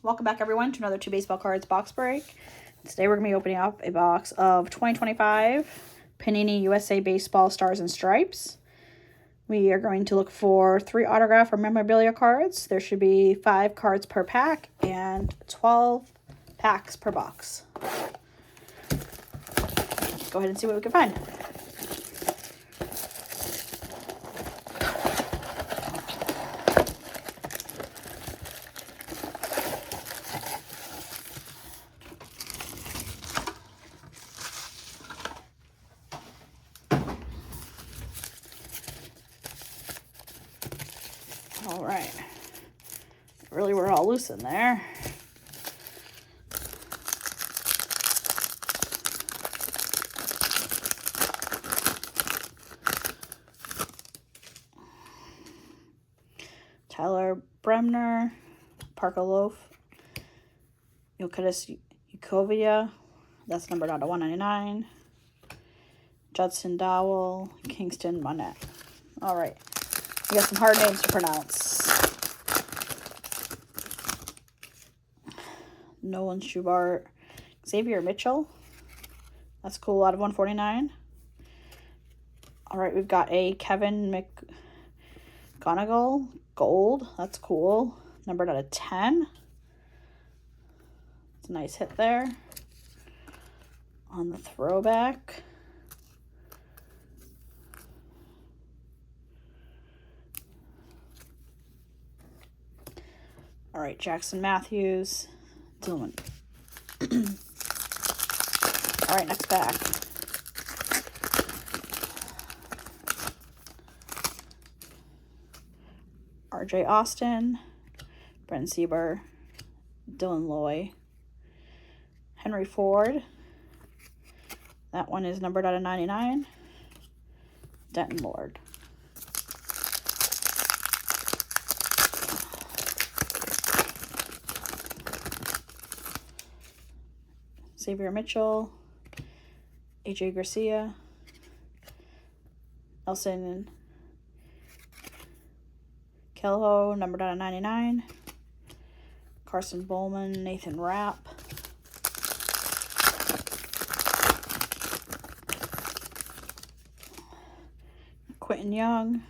Welcome back, everyone, to another 2 Baseball Cards box break. Today we're going to be opening up a box of 2025 Panini USA Baseball Stars and Stripes. We are going to look for 3 autograph or memorabilia cards. There should be 5 cards per pack and 12 packs per box. Go ahead and see what we can find. All right, really we're all loose in there. Tyler Bremner, Parker Loaf, Yokitis Yukovia, that's numbered out of 199. Judson Dowell, Kingston Monette. All right, we got some hard names to pronounce. Nolan Schubart, Xavier Mitchell, that's cool, out of 149. All right, we've got a Kevin McGonigal gold, that's cool, numbered out of 10. It's a nice hit there. On the throwback, all right, Jackson Matthews, Dillman. All right, next pack. RJ Austin, Brent Sieber, Dylan Loy, Henry Ford. That one is numbered out of 99. Denton Lord. Xavier Mitchell, AJ Garcia, Nelson Kelho, numbered out of 99. Carson Bowman, Nathan Rapp. Quentin Young,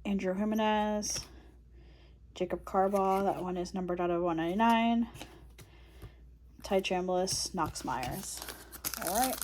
Andrew Jimenez, Jacob Carbaugh, that one is numbered out of 199. Ty Chambliss, Knox Myers. All right.